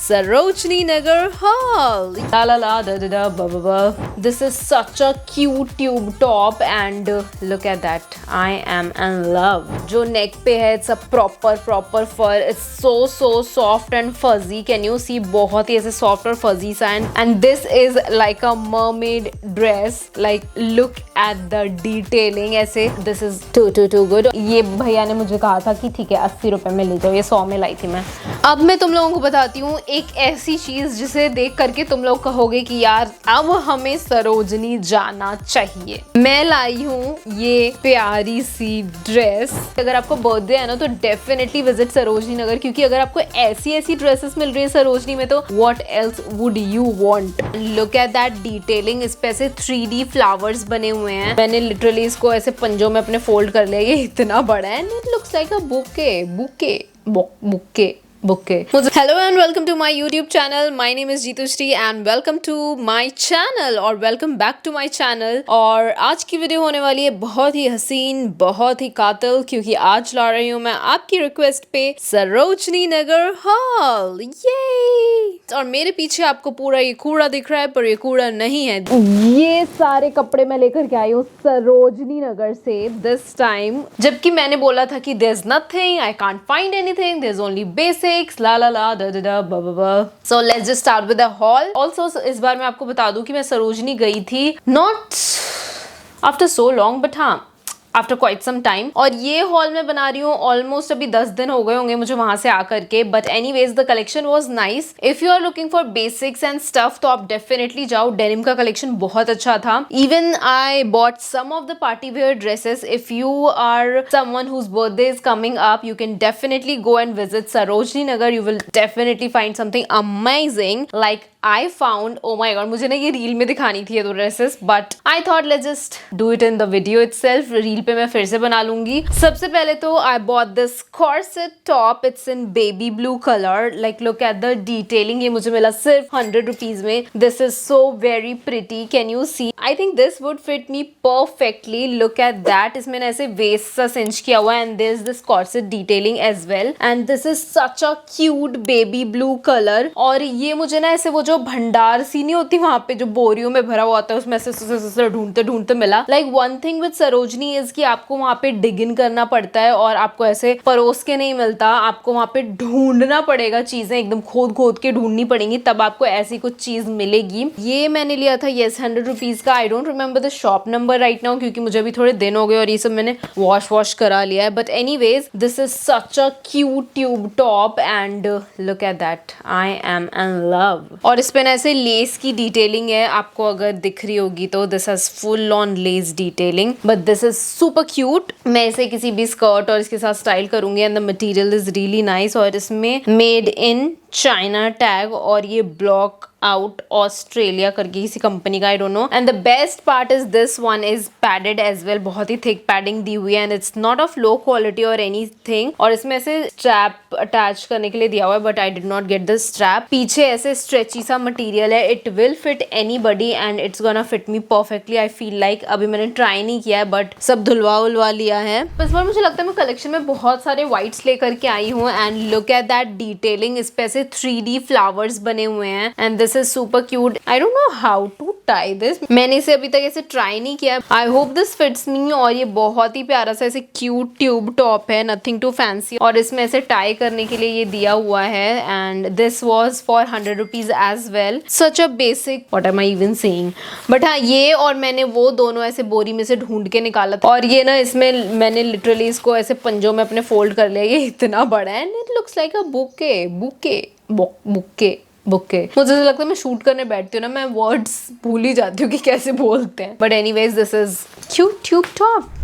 Sarojini Nagar Hall. La la la da da da ba ba ba. This is such a cute tube top and look at that. I am in love. जो neck पे है it's a proper fur. It's so soft and fuzzy. Can you see? बहुत ही ऐसे soft और fuzzy सा and this is like a mermaid dress. Like look at the detailing ऐसे. This is too good. ये भैया ने मुझे कहा था कि ठीक है 80 रुपए में ले जाओ, ये 100 में लाई थी मैं। अब मैं तुम लोगों को बताती हूँ एक ऐसी चीज जिसे देख करके तुम लोग कहोगे कि यार अब हमें सरोजनी जाना चाहिए। मैं लाई हूँ ये प्यारी सी ड्रेस। अगर आपको बर्थडे है ना तो डेफिनेटली विजिट सरोजनी नगर, क्योंकि अगर आपको ऐसी ड्रेसेस मिल रही है सरोजनी में तो what else would you want. Look at that detailing. इस पे ऐसे 3D फ्लावर्स बने हुए हैं। मैंने लिटरली इसको ऐसे पंजों में अपने फोल्ड कर लिया। ये इतना बड़ा है, it looks like a bouquet. Hello and welcome to my YouTube channel. My name is Jeetu Shri and welcome to my channel और welcome back to my channel। और आज की वीडियो होने वाली है बहुत ही हसीन, बहुत ही कातिल, क्योंकि आज ला रही हूँ मैं आपकी रिक्वेस्ट पे सरोजनी नगर हॉल। ये और मेरे पीछे आपको पूरा ये कूड़ा दिख रहा है, पर ये कूड़ा नहीं है। ये सारे कपड़े मैं लेकर के आई हूँ सरोजनी नगर से दिस टाइम, जबकि मैंने बोला था कि there's nothing, I can't find anything, there's only basic la la la da da da ba ba ba। So let's just start with the haul। Also इस बार मैं आपको बता दूं कि मैं सरोजनी गई थी not after so long but हाँ आफ्टर क्वाइट सम टाइम, और ये हॉल मैं बना रही हूँ ऑलमोस्ट अभी 10 दिन हो गए होंगे मुझे वहां से आकर के। But anyways the collection was nice. If you are looking for basics and stuff तो आप डेफिनेटली जाओ। डेनिम का कलेक्शन बहुत अच्छा था। Even I bought some of the party wear dresses. If you are someone whose birthday is coming up you can definitely go and visit Sarojini Nagar. You will definitely find something amazing like I found. Oh my god, मुझे ना ये reel में दिखानी थी ये दो dresses, but I thought let's just do it in the video itself. Reel पे मैं फिर से बना लूंगी। सबसे पहले तो I bought this corset top. It's in baby blue colour. Like look at the detailing. ये मुझे मिला सिर्फ 100 रुपीज में। This is so very pretty. Can you see? I think this would fit me perfectly. Look at that. इसमें ऐसे waist सा cinch किया हुआ है and this this corset detailing as well and this is such a cute baby blue colour. और ये मुझे ना ऐसे वो जो भंडार सी नहीं होती वहां पे जो बोरियों में भरा हुआ होता है उसमें से ढूंढते मिला। Like one thing with Sarojini is कि आपको वहां पे डिग इन करना पड़ता है और आपको ऐसे परोस के नहीं मिलता। आपको वहां पे ढूंढना पड़ेगा, चीजें एकदम खोद के ढूंढनी पड़ेंगी तब आपको ऐसी कुछ चीज मिलेगी। ये मैंने लिया था येस 100 रुपीज का। I don't remember the shop number right now क्योंकि मुझे अभी थोड़े दिन हो गए और ये सब मैंने वॉश करा लिया है। But anyways this is such a cute tube top and look at that. I am in love. और इस पे ऐसे लेस की डिटेलिंग है, आपको अगर दिख रही होगी तो this has full on less detailing but this is super cute. मैं इसे किसी भी स्कर्ट और इसके साथ स्टाइल करूंगी and the material is really nice. और इसमें मेड इन चाइना टैग और ये ब्लॉक आउट ऑस्ट्रेलिया करके किसी कंपनी का, I don't know. And the best part is this one is padded as well. बहुत ही थिक पैडिंग दी हुई है and it's not of low quality और एनीथिंग। और इसमें ऐसे स्ट्रैप अटैच करने के लिए दिया हुआ है but I did not get the strap. पीछे ऐसे स्ट्रेची सा मटेरियल है। It will fit anybody and it's gonna fit me perfectly. I feel like अभी मैंने ट्राई नहीं किया है बट सब धुलवा लिया है। इस बार मुझे लगता है मैं कलेक्शन में बहुत सारे व्हाइट्स लेकर के आई हूँ and look at that detailing. इस पे ऐसे 3D फ्लावर्स बने हुए हैं and this is super cute. I don't know how to tie this. मैंने इसे अभी तक ऐसे ट्राई नहीं किया। I hope this fits me. और ये बहुत ही प्यारा सा ऐसे क्यूट ट्यूब टॉप है, नथिंग टू फैंसी। और इसमें ऐसे टाई करने के लिए ये दिया हुआ है and this was for 100 rupees as well. Such a basic, what am I even saying. But हाँ, ये और मैंने वो दोनों ऐसे बोरी में से ढूंढ के निकाला था और ये ना इसमें मैंने लिटरली इसको ऐसे पंजों में अपने फोल्ड कर लिया। ये इतना बड़ा है and it looks like a bouquet. मुझे तो लगता है मैं शूट करने बैठती हूँ ना मैं वर्ड्स भूल ही जाती हूँ कि कैसे बोलते हैं। But anyways this is cute tube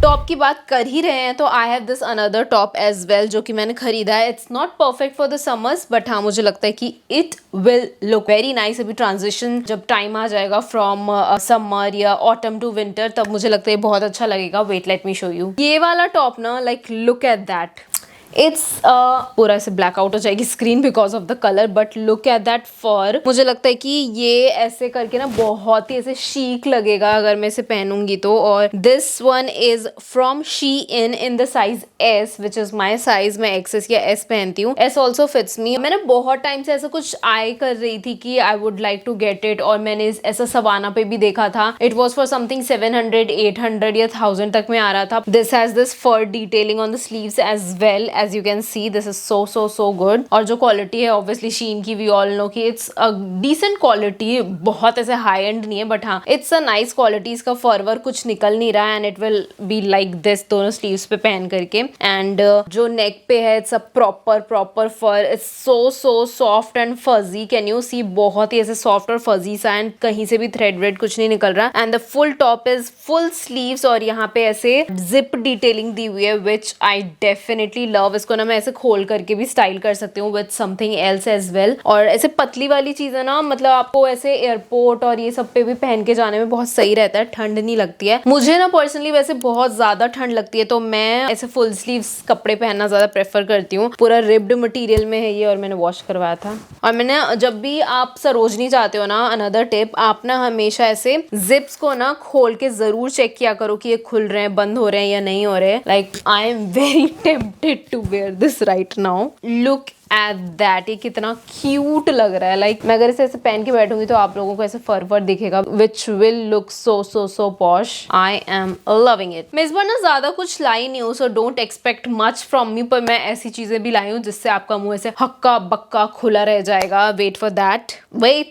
top की बात कर ही रहे हैं तो I have this another top as well जो कि मैंने खरीदा है। It's not perfect for the summers but हाँ मुझे लगता है कि it will look very nice. अभी ट्रांजिशन जब टाइम आ जाएगा फ्रॉम समर या ऑटम टू विंटर तब मुझे लगता है बहुत अच्छा लगेगा। Wait let me show you. ये वाला टॉप ना like look at that. It's पूरा ऐसे ब्लैकआउट हो जाएगी screen because of the colour, but look at that fur. मुझे लगता है कि ये ऐसे करके ना बहुत ही ऐसे शीक लगेगा अगर मैं इसे पहनूंगी तो। और this one is from Shein in the size S, which is my size. मैं एक्सेस या एस पहनती हूँ, एस ऑल्सो फिट्स मी। मैंने बहुत टाइम से ऐसा कुछ आई कर रही थी कि I would like to get it, और मैंने ऐसा सवाना पे भी देखा था। इट वॉज फॉर समथिंग 700, 800 या 1000 तक में आ रहा था। This has this fur detailing on the sleeves as well, as you can see this is so good. और जो क्वालिटी है ऑब्वियसली शीन की, वी ऑल नो कि इट्स अ डिसेंट क्वालिटी, बहुत ऐसे हाई एंड नहीं है, बट हाँ इट्स अ नाइस क्वालिटी। इसका फरवर कुछ निकल नहीं रहा है and it will be like this दोनों स्लीव्स पे पहन करके। एंड जो नेक पे है it's a proper fur, it's so soft and fuzzy. Can you see, बहुत ही ऐसे सॉफ्ट और फजी सा, एंड कहीं से भी थ्रेड व्रेड कुछ नहीं निकल रहा। And the full top is full sleeves, और यहाँ पे ऐसे जिप डिटेलिंग दी हुई है विच आई डेफिनेटली लव। इसको ना मैं ऐसे खोल करके भी स्टाइल कर सकती हूँ with something else as well. और ऐसे पतली वाली चीजें ना, मतलब आपको ऐसे एयरपोर्ट और ये सब पे भी पहन के जाने में बहुत सही रहता है, ठंड नहीं लगती है। मुझे ना पर्सनली वैसे बहुत ज्यादा ठंड लगती है, तो मैं ऐसे फुल स्लीव्स कपड़े पहनना ज्यादा प्रेफर करती हूँ। पूरा रिब्ड मटेरियल में है ये, और मैंने वॉश करवाया था। और मैंने जब भी आप सरोजनी जाते हो ना, अनदर टिप, आप ना हमेशा ऐसे जिप्स को ना खोल के जरूर चेक किया करो कि ये खुल रहे हैं, बंद हो रहे हैं या नहीं हो रहे। Like I am very tempted to wear this right now. Look at that, ये कितना क्यूट लग रहा है। लाइक मैं अगर इसे ऐसे पहन के बैठूंगी तो आप लोगों को ऐसे फर दिखेगा, which will look so posh. I am loving it. मैं इस बार ना ज्यादा कुछ लाई नहीं हूँ, so don't expect much from me, पर मैं ऐसी चीजें भी लाई हूँ जिससे आपका मुंह ऐसे हक्का बक्का खुला रह जाएगा। Wait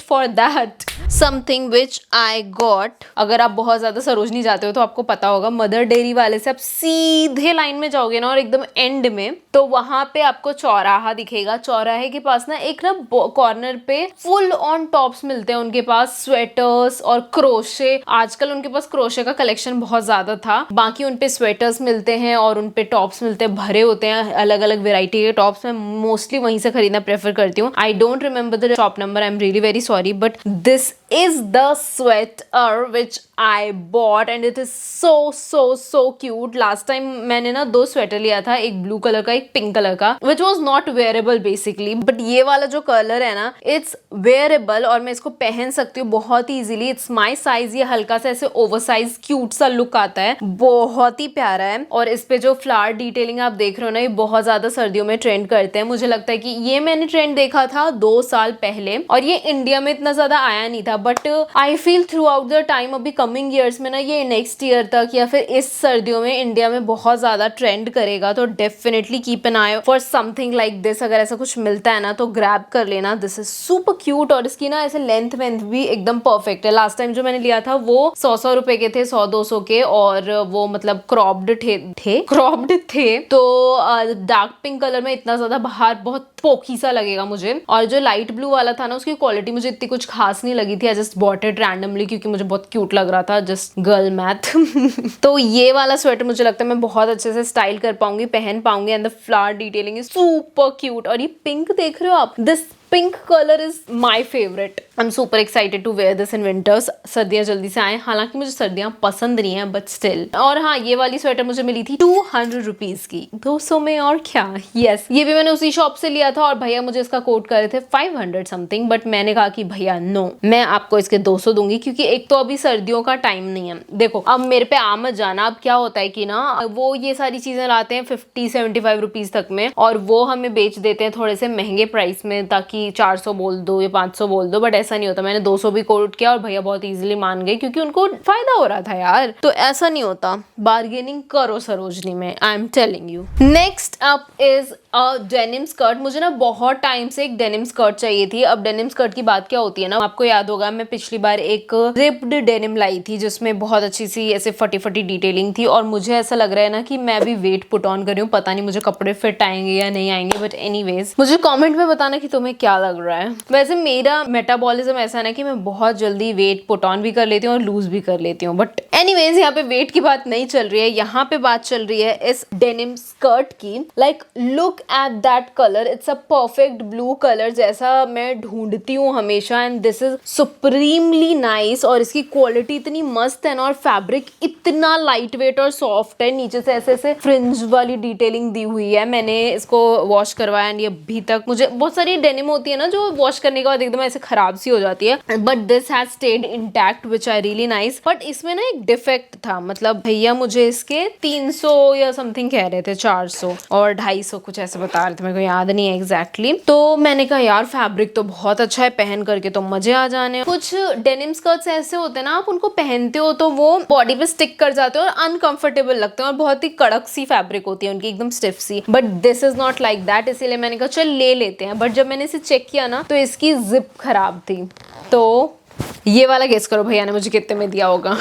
for that something which I got. अगर आप बहुत ज्यादा सरोजनी जाते हो तो आपको पता होगा, मदर डेयरी वाले से आप सीधे लाइन में जाओगे ना, और एकदम एंड में तो वहां पे आपको चौराहा दिखेगा। चौराहे के पास ना एक ना कॉर्नर पे फुल ऑन टॉप्स मिलते हैं उनके पास, स्वेटर्स और क्रोशे। आजकल उनके पास क्रोशे का कलेक्शन बहुत ज्यादा था, बाकी उनपे स्वेटर्स मिलते हैं और उनपे टॉप्स मिलते हैं, भरे होते हैं अलग अलग वेराइटी के टॉप्स। मैं मोस्टली वहीं से खरीदना प्रेफर करती हूँ। I don't remember the shop number, I am really very sorry, but this is the sweater which I bought and it is so cute. Last time मैंने ना 2 स्वेटर लिया था, एक ब्लू कलर का, एक पिंक कलर का, which was not wearable basically, but ये वाला जो कलर है ना, it's wearable और मैं इसको पहन सकती हूँ बहुत ही easily. It's my size. ये हल्का सा ऐसे oversize cute सा लुक आता है, बहुत ही प्यारा है। और इस पे जो फ्लावर डिटेलिंग आप देख रहे हो ना, ये बहुत ज्यादा सर्दियों में ट्रेंड करते हैं। मुझे लगता है कि ये मैंने ट्रेंड देखा था 2 साल पहले, और ये इंडिया में इतना ज्यादा आया नहीं था, but I feel through out the time, अभी कमिंग ईयर्स में ना, ये नेक्स्ट ईयर तक या फिर इस सर्दियों में इंडिया में बहुत ज्यादा ट्रेंड करेगा। तो definitely keep an I for something like this. अगर ऐसा कुछ मिलता है ना तो ग्रैब कर लेना। दिस इज सुपर क्यूट, और इसकी ना ऐसे लेंथ भी एकदम परफेक्ट है। लास्ट टाइम जो मैंने लिया था वो 100 रुपए के थे, 100-200 के, और वो मतलब क्रॉप्ड थे। तो डार्क पिंक कलर में इतना ज्यादा बाहर बहुत पोकी सा लगेगा मुझे। और जो लाइट ब्लू वाला था ना, उसकी क्वालिटी मुझे इतनी कुछ खास नहीं लगी थी। आई जस्ट बॉट इट रैंडमली क्योंकि मुझे बहुत क्यूट लग रहा था, जस्ट गर्ल मैथ। तो ये वाला स्वेटर मुझे लगता है मैं बहुत अच्छे से स्टाइल कर पाऊंगी, पहन पाऊंगी, and the flower detailing is super cute. और ये पिंक देख रहे हो आप, this pink colour is my favourite. I am super excited to wear this in winters. सर्दियां जल्दी से आए, हालांकि मुझे सर्दियां पसंद नहीं है, बट स्टिल। और हाँ, ये वाली स्वेटर मुझे मिली थी 200 रुपीज की, 200 में, और क्या। यस, ये भी मैंने उसी शॉप से लिया था, और भैया मुझे इसका कोट कर रहे थे 500 समथिंग, बट मैंने कहा कि भैया नो, मैं आपको इसके 200 दूंगी, क्योंकि एक तो अभी सर्दियों का टाइम नहीं है। देखो, अब मेरे पे आ मत जाना। अब क्या होता है कि ना, वो ये सारी चीजें लाते हैं 50-75 रुपीज तक में, और वो हमें बेच देते हैं थोड़े से महंगे प्राइस में, ताकि 400 बोल दो या 500 बोल दो, बट ऐसा नहीं होता। मैंने 200 भी कोट किया और भैया बहुत इजीली मान गए, क्योंकि उनको फायदा हो रहा था यार। तो ऐसा नहीं होता, बार्गेनिंग करो सरोजनी में, I am telling you. Next up is a denim skirt. मुझे ना बहुत टाइम से एक डेनिम स्कर्ट चाहिए थी। अब डेनिम स्कर्ट की बात क्या होती है ना, आपको याद होगा मैं पिछली बार एक रिप्ड डेनिम लाई थी, जिसमें बहुत अच्छी सी ऐसे फटी डिटेलिंग थी, और मुझे ऐसा लग रहा है ना कि मैं भी वेट पुट ऑन कर रही हूँ। पता नहीं मुझे कपड़े फिट आएंगे या नहीं आएंगे, बट एनीवेज मुझे कमेंट में बताना कि तुम्हें क्या लग रहा है। वैसे मेरा मेटाबॉलिज्म ऐसा है ना कि मैं बहुत जल्दी वेट पुट ऑन भी कर लेती हूँ और लूज भी कर लेती हूँ, बट एनीवेज यहाँ पे वेट की बात नहीं चल रही है, यहाँ पे बात चल रही है इस डेनिम स्कर्ट की। Like look look at that colour, it's a perfect blue colour जैसा मैं ढूंढती हूँ हमेशा, and this is supremely nice. और इसकी क्वालिटी इतनी मस्त है ना, और फैब्रिक इतना लाइट वेट और सॉफ्ट है, नीचे से ऐसे ऐसे फ्रिंज वाली डिटेलिंग दी हुई है। मैंने इसको वॉश करवाया एंड ये अभी तक, मुझे बहुत सारी डेनिम होती है ना जो वॉश करने के बाद एकदम ऐसे खराब सी हो जाती है, but this has stayed intact which I really nice. But इसमें ना एक डिफेक्ट था, मतलब भैया मुझे इसके 300 या समथिंग कह रहे थे, 400 और 250 कुछ ऐसे बता रहे थे, मेरे को याद नहीं है एग्जैक्टली। तो मैंने कहा यार फैब्रिक तो बहुत अच्छा है, पहन करके तो मजे आ जाने। कुछ डेनिम स्कर्ट्स ऐसे होते हैं ना, आप उनको पहनते हो तो वो बॉडी पे स्टिक कर जाते हैं और अनकंफर्टेबल लगते हैं, और बहुत ही कड़क सी फैब्रिक होती है उनकी, एकदम स्टिफ सी। But this is not like that, इसीलिए मैंने कहा चल ले लेते हैं। बट जब मैंने इसे चेक किया ना तो इसकी जिप खराब थी। तो ये वाला गेस करो भैया ने मुझे कितने में दिया होगा।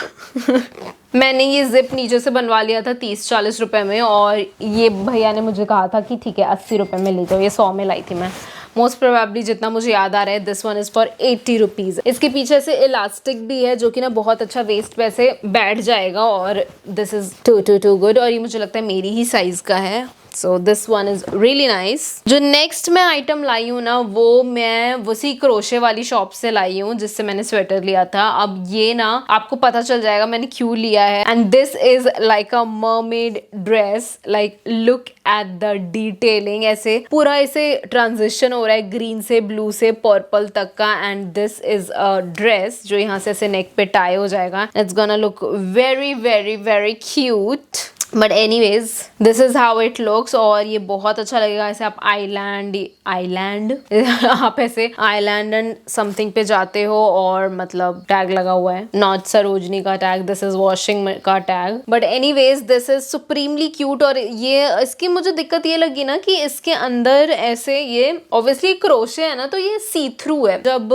मैंने ये जिप नीचे से बनवा लिया था 30-40 रुपए में, और ये भैया ने मुझे कहा था कि ठीक है 80 रुपए में ले जाओ। ये 100 में लाई थी मैं, मोस्ट प्रोबेबली जितना मुझे याद आ रहा है। This one is for 80 rupees. इसके पीछे से इलास्टिक भी है जो कि ना बहुत अच्छा वेस्ट पे से बैठ जाएगा, और दिस इज टू गुड। और ये मुझे लगता है मेरी ही साइज का है, so this one is really nice. जो नेक्स्ट मैं आइटम लाई हूँ ना, वो मैं उसी क्रोशे वाली शॉप से लाई हूँ जिससे मैंने स्वेटर लिया था। अब ये ना आपको पता चल जाएगा मैंने क्यों लिया है, and this is like a mermaid dress. Like look at the detailing, ऐसे पूरा ऐसे ट्रांजिशन हो रहा है ग्रीन से ब्लू से पर्पल तक का, and this is a dress जो यहाँ से ऐसे नेक पे टाई हो जाएगा। It's gonna look very very very cute, but anyways this is how it looks. और ये बहुत अच्छा लगेगा ऐसे आप आइलैंड आप ऐसे आइलैंड एंड समथिंग पे जाते हो, और मतलब टैग लगा हुआ है, नॉट सरोजनी का टैग, दिस इज वॉशिंग का tag. But anyways this is supremely cute. और ये इसकी मुझे दिक्कत ये लगी ना कि इसके अंदर ऐसे, ये ऑब्वियसली क्रोशे है ना तो ये सी थ्रू है। जब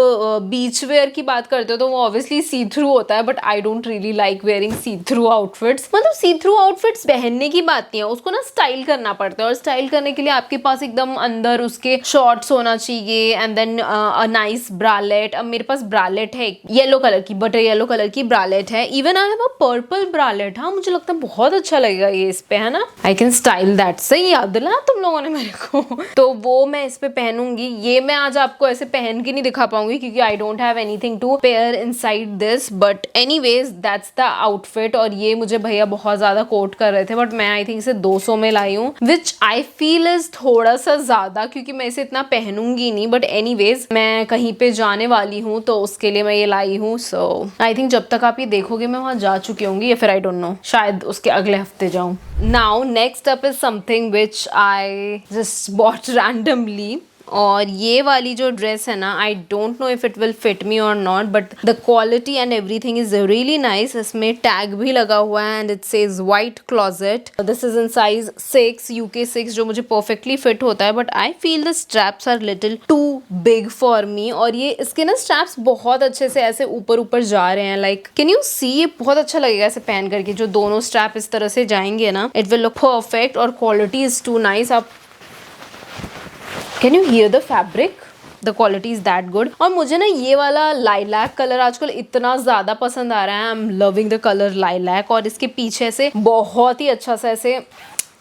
बीच वेयर की बात करते हो तो वो ऑब्वियसली सी थ्रू होता है, but I don't really like wearing see through outfits. मतलब सी थ्रू आउटफिट्स पहनने की बात नहीं है, उसको ना स्टाइल करना पड़ता है, और स्टाइल करने के लिए आपके पास एकदम अंदर उसके शॉर्ट्स होना चाहिए, and then a nice bralette. अब मेरे पास ब्रालेट है येलो कलर की, बट येलो कलर की ब्रालेट है। Even I have a purple bralette. हाँ मुझे लगता है बहुत अच्छा लगेगा ये इस पे, है ना, आई कैन स्टाइल दैट। सही याद दिलाया तुम लोगों ने मेरे को। तो वो मैं इस पे पहनूंगी। ये मैं आज आपको ऐसे पहन के नहीं दिखा पाऊंगी क्योंकि I don't have anything to pair inside this, but anyways that's the outfit. और ये मुझे भैया बहुत ज्यादा कोट कर रहे थे, बट मैं आई थिंक इसे 200 में लाई हूँ, विच आई फील इज थोड़ा सा ज्यादा, क्योंकि मैं इसे इतना पहनूंगी नहीं। बट एनीवेज मैं कहीं पे जाने वाली हूँ तो उसके लिए मैं ये लाई हूँ। सो आई थिंक जब तक आप ये देखोगे मैं वहां जा चुकी होंगी, या फिर आई डोंट नो, शायद उसके अगले हफ्ते जाऊं। Now next up is something which I just bought randomly. और ये वाली जो ड्रेस है ना, I don't know if it will fit me or not, but the quality and everything is really nice. इसमें टैग भी लगा हुआ है and it says white closet. This is in size 6 UK 6, जो मुझे परफेक्टली फिट होता है, but I feel the straps are little to big for me. और ये इसके ना स्ट्रैप्स बहुत अच्छे से ऐसे ऊपर ऊपर जा रहे हैं, लाइक कैन यू सी, ये बहुत अच्छा लगेगा ऐसे पहन करके। जो दोनों स्ट्रैप इस तरह से जाएंगे ना, इट विल लुक परफेक्ट, और क्वालिटी इज टू नाइस। आप Can you hear the fabric? The quality is that good. और मुझे ना ये वाला लाइलैक कलर आजकल इतना ज़्यादा पसंद आ रहा है। I am loving the colour lilac. और इसके पीछे से बहुत ही अच्छा सा ऐसे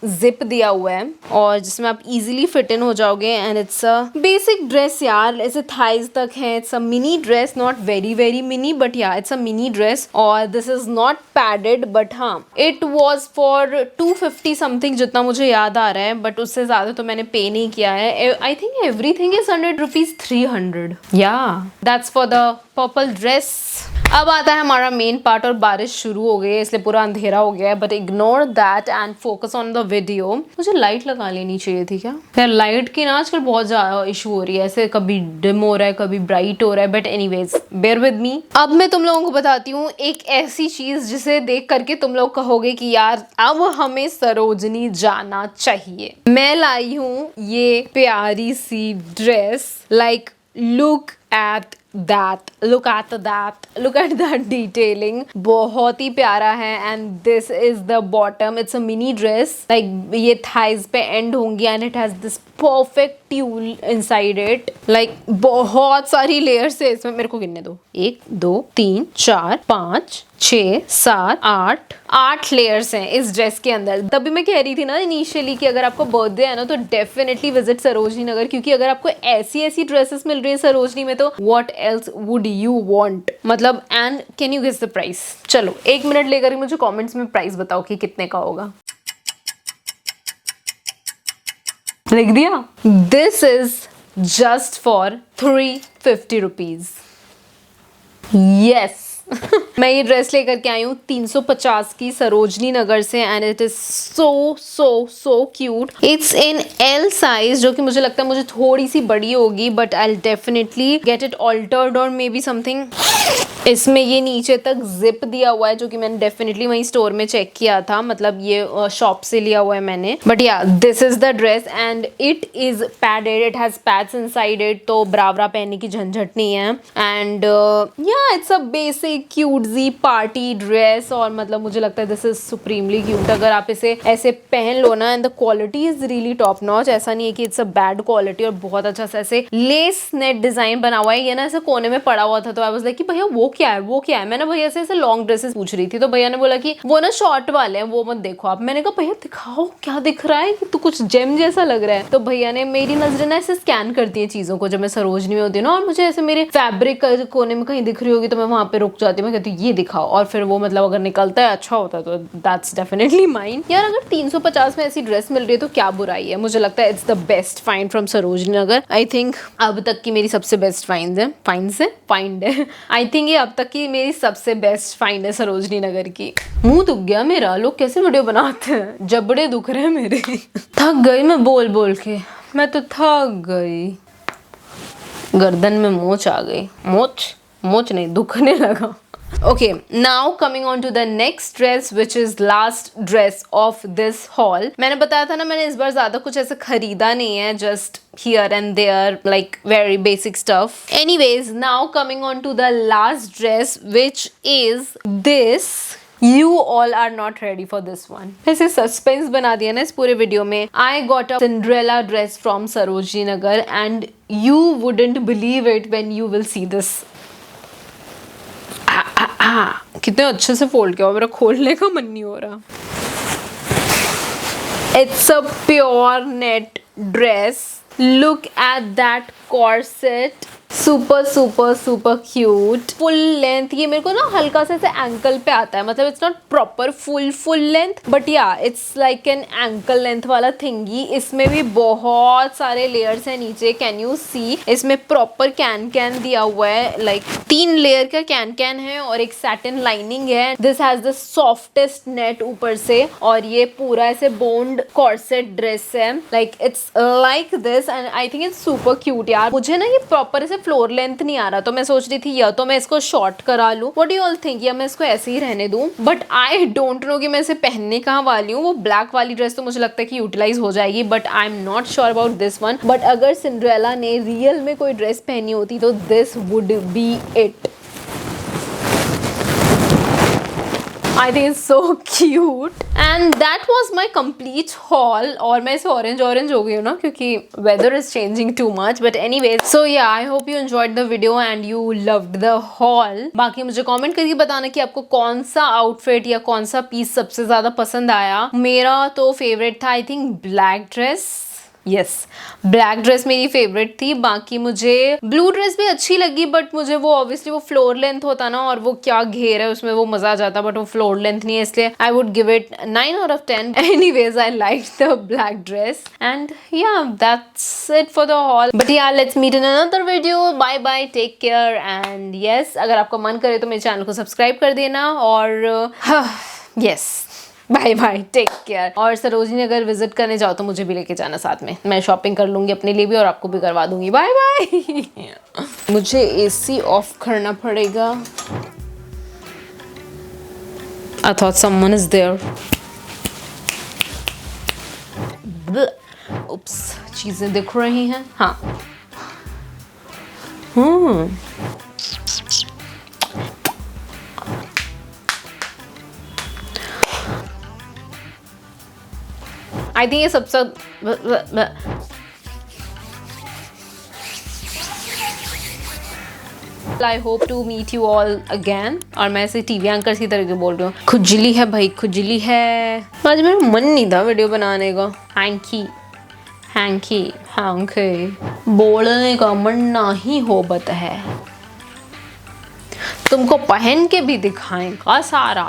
जिप दिया हुआ है, और जिसमें आप इजीली फिट इन हो जाओगे। And it's a basic dress यार, ऐसे थाइज तक है। It's a mini dress, not very very mini, but yeah it's a mini dress. और this is not padded, but हाँ इट वॉज फॉर 250 समथिंग जितना मुझे याद आ रहा है, बट उससे ज्यादा तो मैंने पे नहीं किया है। I think everything is 100 rupees 300। या that's for the purple dress. अब आता है हमारा मेन पार्ट, और बारिश शुरू हो गई है इसलिए पूरा अंधेरा हो गया है, but ignore that and focus on the video. मुझे लाइट लगा लेनी चाहिए थी क्या यार? लाइट की ना आजकल बहुत ज्यादा इशू हो रही है, ऐसे कभी डिम हो रहा है कभी ब्राइट हो रहा है, but anyways bear with me. अब मैं तुम लोगों को बताती हूँ एक ऐसी चीज जिसे देख करके तुम लोग कहोगे कि यार अब हमें सरोजनी जाना चाहिए। मैं लाई हूँ ये प्यारी सी dress. Like look at that, look at that detailing, बहुत ही प्यारा है। and this is the bottom, it's a mini dress, like ये thighs पे end होंगी, and it has this perfect tulle inside it, like बहुत सारी layers है इसमें। मेरे को गिनने दो, 1 2 3 4 5 6 7 8 लेयर्स हैं इस ड्रेस के अंदर। तभी मैं कह रही थी ना इनिशियली कि अगर आपको बर्थडे है ना तो डेफिनेटली विजिट सरोजनी नगर, क्योंकि अगर आपको ऐसी ऐसी ड्रेसेस मिल रही है सरोजनी में तो what else would you want. मतलब and can you guess the price? चलो 1 मिनट लेकर मुझे कॉमेंट्स में प्राइस बताओ कि कितने का होगा। लिख दिया? This is just for 350 rupees. Yes मैं ये ड्रेस लेकर के आई हूँ 350 की सरोजनी नगर से and it is so so so cute. It's in L size, जो कि मुझे लगता है मुझे थोड़ी सी बड़ी होगी, but I definitely get it altered और मे बी समथिंग। इसमें ये नीचे तक जिप दिया हुआ है, जो कि मैंने डेफिनेटली वहीं स्टोर में चेक किया था, मतलब ये शॉप से लिया हुआ है मैंने। But yeah this is the dress and it is padded, it has pads inside it, तो ब्रावरा पहनने की झंझट नहीं है। And yeah it's a basic cutesy party dress, और मतलब मुझे लगता है दिस इज सुप्रीमली क्यूट। अगर आप इसे ऐसे पहन लो ना, and the quality is really top notch. ऐसा नहीं है कि इट्स अ बैड क्वालिटी, और बहुत अच्छा सा ऐसे लेस नेट डिजाइन बना हुआ है। ये ना ऐसे कोने में पड़ा हुआ था, तो आई वाज लाइक कि भैया वो क्या है, वो क्या है। मैंने भैया से ऐसे लॉन्ग ड्रेसेस पूछ रही थी, तो भैया ने बोला कि वो ना शॉर्ट वाले हैं, वो मत देखो आप। मैंने कहा भैया दिखाओ क्या दिख रहा है, कि तो कुछ जेम जैसा लग रहा है। तो भैया ने, मेरी नजरें ना ऐसे स्कैन करती है चीजों को जब मैं सरोजनी में होती हूँ ना, और मुझे ऐसे मेरे फैब्रिक कोने में कहीं दिख रही होगी तो मैं वहां पे रुक जाती हूँ, मैं कहती हूँ ये दिखाओ, और फिर वो मतलब अगर निकलता है अच्छा होता है तो दैट्स डेफिनेटली माइन। यार अगर 350 में ऐसी ड्रेस मिल रही है तो क्या बुराई है। मुझे लगता है it's the best find from Sarojini Nagar. I think अब तक की मेरी सबसे बेस्ट फाइंड है आई थिंक ये अब तक की मेरी सबसे बेस्ट फाइंड है सरोजनी नगर की। मुंह दुख गया मेरा, लोग कैसे वीडियो बनाते हैं, जबड़े दुख रहे हैं मेरे। थक गई मैं बोल बोल के, मैं तो थक गई, गर्दन में मोच आ गई। मोच नहीं, दुखने लगा। Okay, now coming on to the next dress, which is last dress of this haul. मैंने बताया था ना, मैंने इस बार ज्यादा कुछ ऐसे खरीदा नहीं है, just here and there, like very basic stuff. Anyways, now coming on to the last dress, which is this. You all are not ready for this one. ऐसे सस्पेंस बना दिया ना इस पूरे वीडियो में। I got a Cinderella dress from Sarojini Nagar and you wouldn't believe it when you will see this. कितने अच्छे से फोल्ड किया, मेरा खोलने का मन नहीं हो रहा। It's a pure net dress. Look at that corset. Super super super cute, full length. ये मेरे को ना हल्का सा एंकल पे आता है, मतलब it's not proper full length, but yeah it's like an ankle length वाला थिंगी। इसमें भी बहुत सारे लेयर्स हैं नीचे, कैन यू सी। इसमें प्रॉपर कैन दिया हुआ है, लाइक 3 लेयर का कैन है और एक सैटिन लाइनिंग है। This has the softest net ऊपर से, और ये पूरा ऐसे बोन्ड कॉर्सेट ड्रेस है, like it's like this and I think it's super cute. यार मुझे ना ये प्रॉपर ऐसे फ्लोर लेंथ नहीं आ रहा, तो मैं सोच रही थी या तो मैं इसको शॉर्ट करा लूं, what do you all think, या मैं इसको ऐसे ही रहने दूं। बट आई डोंट नो कि मैं इसे पहनने कहाँ वाली हूँ। वो ब्लैक वाली ड्रेस तो मुझे लगता है कि यूटिलाइज हो जाएगी, but I am not sure about this one. But अगर सिंड्रेला ने रियल में कोई ड्रेस पहनी होती तो this would be it. I think it's so cute and that was my complete haul। और मैं इसे ऑरेंज हो गई हूँ ना, क्योंकि weather is changing too much, but anyways, so yeah, I hope you enjoyed the video and you loved the haul। बाकी मुझे कमेंट करके बताना कि आपको कौन सा आउटफिट या कौन सा पीस सबसे ज्यादा पसंद आया। मेरा तो फेवरेट था I think black dress. Yes, black dress मेरी फेवरेट थी। बाकी मुझे ब्लू ड्रेस भी अच्छी लगी, बट मुझे वो ऑब्वियसली वो फ्लोर लेंथ होता ना, और वो क्या घेर है उसमें, वो मजा आ जाता, बट वो फ्लोर लेंथ नहीं है, इसलिए I would give it 9 out of 10। Anyways I like the black dress and yeah that's it for the haul. But yeah let's meet in another video. Bye bye, take care and yes, अगर आपका मन करे तो मेरे channel को subscribe कर देना, और yes bye bye, take care. और सरोजनी अगर विजिट करने जाओ तो मुझे भी लेके जाना साथ में, मैं शॉपिंग कर लूंगी अपने लिए भी और आपको भी करवा दूंगी। Bye bye. मुझे एसी ऑफ करना पड़ेगा। I thought someone is there। उप्स, चीजें दिख रही हैं। हाँ आई थिंक ये सबसे I hope to meet you all again. और मैं ऐसे टीवी एंकर की तरह बोल रही हूँ, खुजली है भाई, खुजली है। आज मेरा मन नहीं था वीडियो बनाने का। हैंकी बोलने का मन नहीं होता है। तुमको पहन के भी दिखाएगा सारा।